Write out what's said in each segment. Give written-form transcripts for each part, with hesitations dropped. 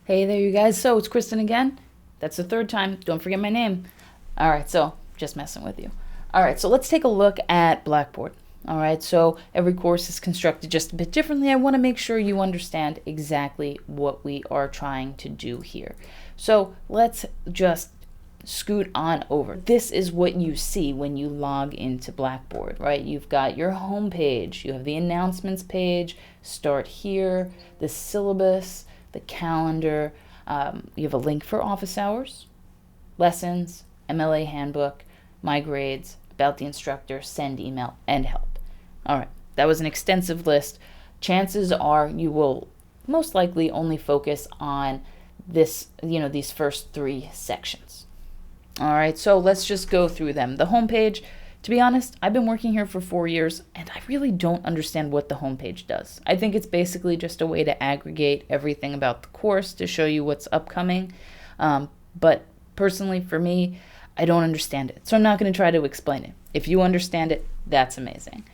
Hey there, you guys. So it's Kristen again. That's the third time. Don't forget my name. All right, so just messing with you. All right, so let's take a look at Blackboard. All right, so every course is constructed just a bit differently. I want to make sure you understand exactly what we are trying to do here. So let's just scoot on over. This is what you see when you log into Blackboard, right? You've got your home page, you have the announcements page, start here, the syllabus, the calendar, you have a link for office hours, lessons, MLA handbook, my grades, about the instructor, send email, and help. All right, that was an extensive list. Chances are you will most likely only focus on this, these first three sections. All right, so let's just go through them. The homepage, to be honest, I've been working here for 4 years, and I really don't understand what the homepage does. I think it's basically just a way to aggregate everything about the course to show you what's upcoming. But personally, for me, I don't understand it, so I'm not going to try to explain it. If you understand it, that's amazing.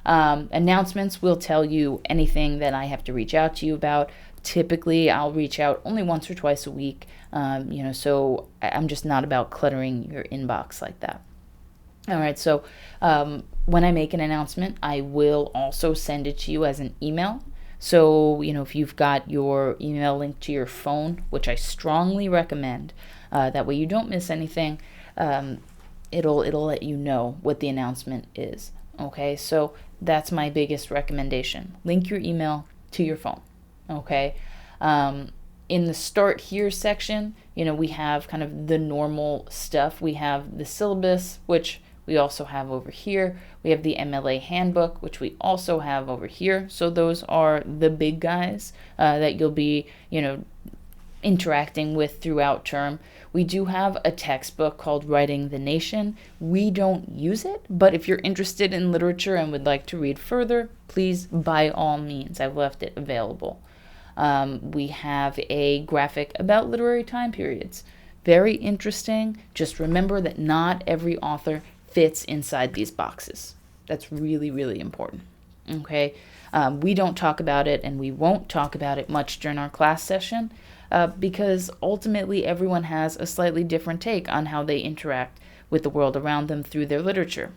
Announcements will tell you anything that I have to reach out to you about. Typically, I'll reach out only once or twice a week, so I'm just not about cluttering your inbox like that. All right, so when I make an announcement, I will also send it to you as an email. So, if you've got your email linked to your phone, which I strongly recommend, that way you don't miss anything, it'll let you know what the announcement is. Okay, so that's my biggest recommendation. Link your email to your phone. Okay, in the start here section, we have kind of the normal stuff. We have the syllabus, which we also have over here. We have the MLA handbook, which we also have over here. So those are the big guys that you'll be, interacting with throughout term. We do have a textbook called Writing the Nation. We don't use it, but if you're interested in literature and would like to read further, please, by all means, I've left it available. We have a graphic about literary time periods. Very interesting. Just remember that not every author fits inside these boxes. That's really, really important. Okay, we don't talk about it, and we won't talk about it much during our class session because ultimately everyone has a slightly different take on how they interact with the world around them through their literature.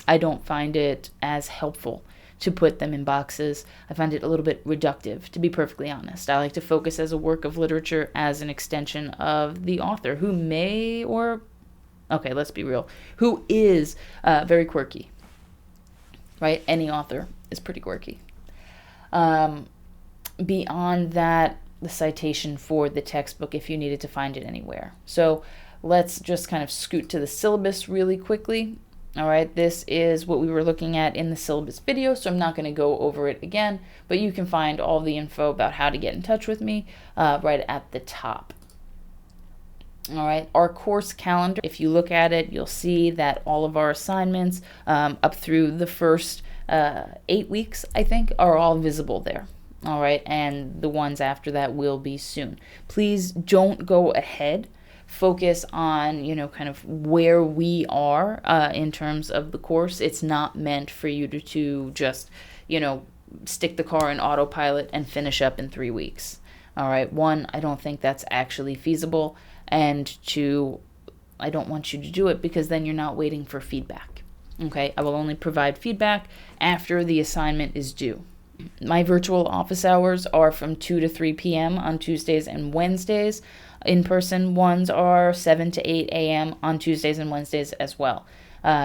I don't find it as helpful to put them in boxes. I find it a little bit reductive, to be perfectly honest. I like to focus as a work of literature as an extension of the author who let's be real, who is very quirky, right? Any author is pretty quirky. Beyond that, the citation for the textbook if you needed to find it anywhere. So let's just kind of scoot to the syllabus really quickly. All right, this is what we were looking at in the syllabus video, so I'm not going to go over it again, but you can find all the info about how to get in touch with me right at the top. All right, our course calendar, if you look at it, you'll see that all of our assignments up through the first 8 weeks, I think, are all visible there. All right, and the ones after that will be soon. Please don't go ahead. Focus on, kind of where we are in terms of the course. It's not meant for you to just, stick the car in autopilot and finish up in 3 weeks. All right, one, I don't think that's actually feasible. And two, I don't want you to do it because then you're not waiting for feedback. Okay, I will only provide feedback after the assignment is due. My virtual office hours are from 2 to 3 p.m. on Tuesdays and Wednesdays. In-person ones are 7 to 8 a.m. on Tuesdays and Wednesdays as well.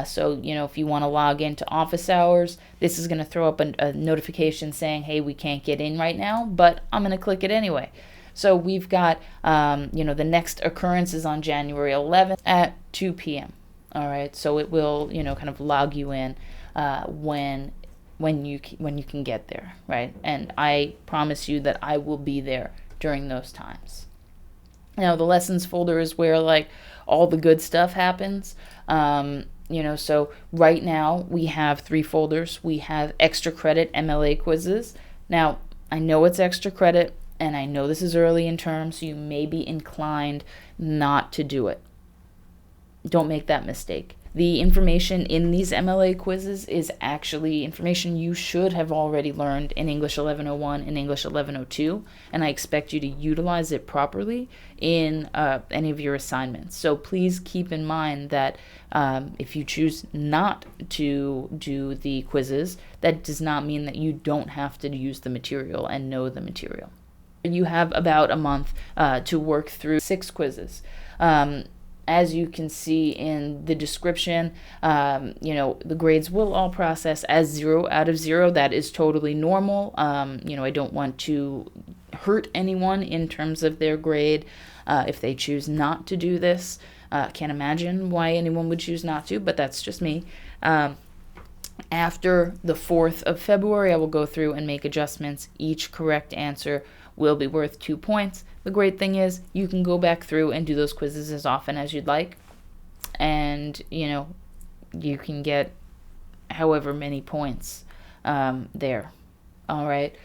So, if you want to log into office hours, this is going to throw up a notification saying, hey, we can't get in right now, but I'm going to click it anyway. So we've got, the next occurrence is on January 11th at 2 p.m. All right, so it will, kind of log you in when you can get there, right? And I promise you that I will be there during those times. Now, the lessons folder is where all the good stuff happens. So right now we have 3 folders. We have extra credit MLA quizzes. Now, I know it's extra credit, and I know this is early in term, so you may be inclined not to do it. Don't make that mistake. The information in these MLA quizzes is actually information you should have already learned in English 1101 and English 1102, and I expect you to utilize it properly in any of your assignments. So please keep in mind that if you choose not to do the quizzes, that does not mean that you don't have to use the material and know the material. You have about a month to work through 6 quizzes. As you can see in the description, the grades will all process as 0 out of 0. That is totally normal. I don't want to hurt anyone in terms of their grade if they choose not to do this. Can't imagine why anyone would choose not to, but that's just me. After the 4th of February, I will go through and make adjustments. Each correct answer will be worth 2 points. The great thing is you can go back through and do those quizzes as often as you'd like, and you can get however many points there. All right.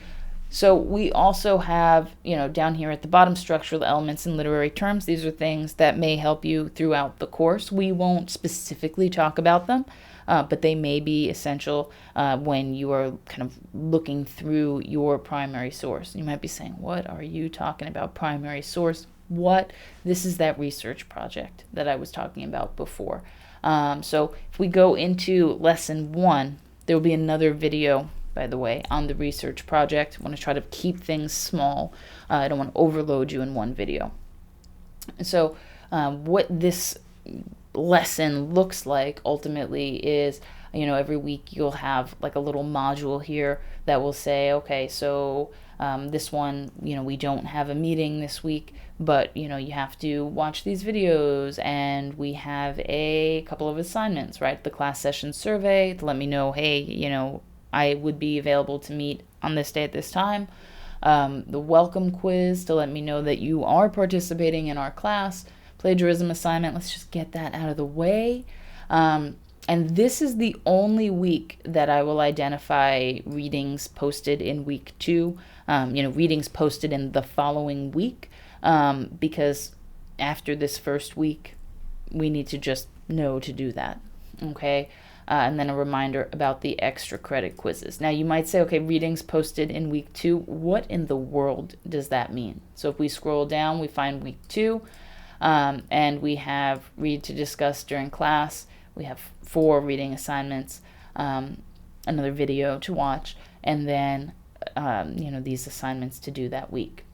So we also have, down here at the bottom, structural elements and literary terms. These are things that may help you throughout the course. We won't specifically talk about them, but they may be essential when you are kind of looking through your primary source. You might be saying, what are you talking about, primary source? What? This is that research project that I was talking about before. So if we go into lesson 1, there will be another video, by the way, on the research project. I want to try to keep things small. I don't want to overload you in one video. So what this lesson looks like ultimately is, every week you'll have like a little module here that will say, okay, so this one, we don't have a meeting this week, but you have to watch these videos, and we have a couple of assignments, right? The class session survey to let me know, hey, I would be available to meet on this day at this time. The welcome quiz to let me know that you are participating in our class. Plagiarism assignment, let's just get that out of the way. And this is the only week that I will identify readings posted in week 2, readings posted in the following week, because after this first week, we need to just know to do that, okay? And then a reminder about the extra credit quizzes. Now you might say, okay, readings posted in week 2, what in the world does that mean? So if we scroll down, we find week 2, and we have read to discuss during class. We have 4 reading assignments, another video to watch, and then, these assignments to do that week.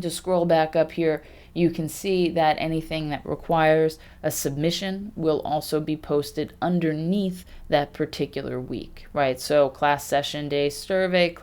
To scroll back up here, you can see that anything that requires a submission will also be posted underneath that particular week, right? So class session day survey,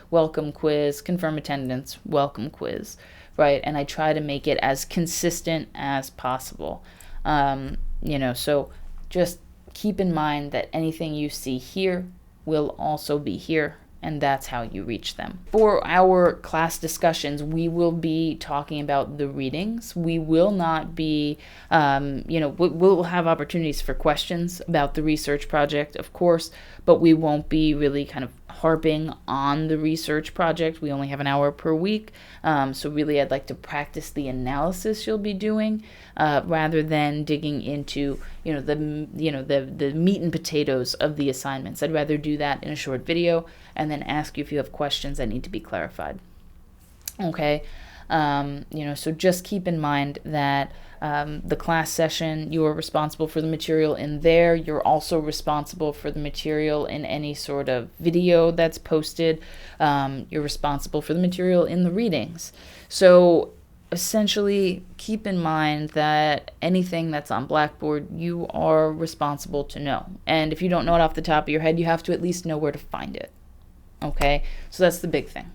welcome quiz, confirm attendance, welcome quiz, right? And I try to make it as consistent as possible. So just keep in mind that anything you see here will also be here, and that's how you reach them. For our class discussions, we will be talking about the readings. We will not be, we'll have opportunities for questions about the research project, of course, but we won't be really kind of harping on the research project. We only have an hour per week, so really I'd like to practice the analysis you'll be doing rather than digging into the meat and potatoes of the assignments. I'd rather do that in a short video and then ask you if you have questions that need to be clarified. Okay, so just keep in mind that the class session, you are responsible for the material in there. You're also responsible for the material in any sort of video that's posted. You're responsible for the material in the readings. So essentially, keep in mind that anything that's on Blackboard, you are responsible to know. And if you don't know it off the top of your head, you have to at least know where to find it. Okay, so that's the big thing.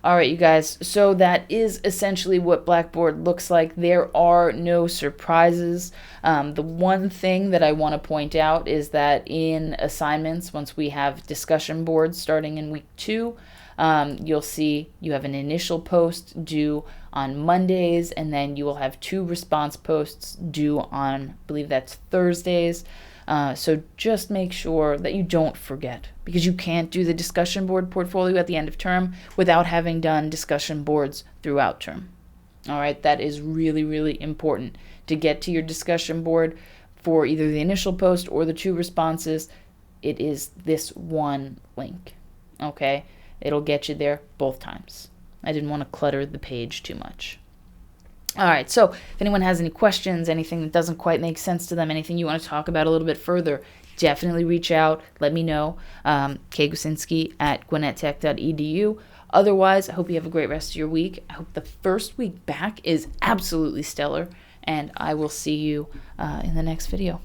All right, you guys, so that is essentially what Blackboard looks like. There are no surprises. The one thing that I want to point out is that in assignments, once we have discussion boards starting in week 2, you'll see you have an initial post due on Mondays, and then you will have 2 response posts due on, I believe that's Thursdays. So just make sure that you don't forget, because you can't do the discussion board portfolio at the end of term without having done discussion boards throughout term. All right, that is really, really important. To get to your discussion board for either the initial post or the 2 responses, it is this one link. Okay, it'll get you there both times. I didn't want to clutter the page too much. All right, so if anyone has any questions, anything that doesn't quite make sense to them, anything you want to talk about a little bit further, definitely reach out. Let me know. kgusinski@gwinnettech.edu. Otherwise, I hope you have a great rest of your week. I hope the first week back is absolutely stellar, and I will see you in the next video.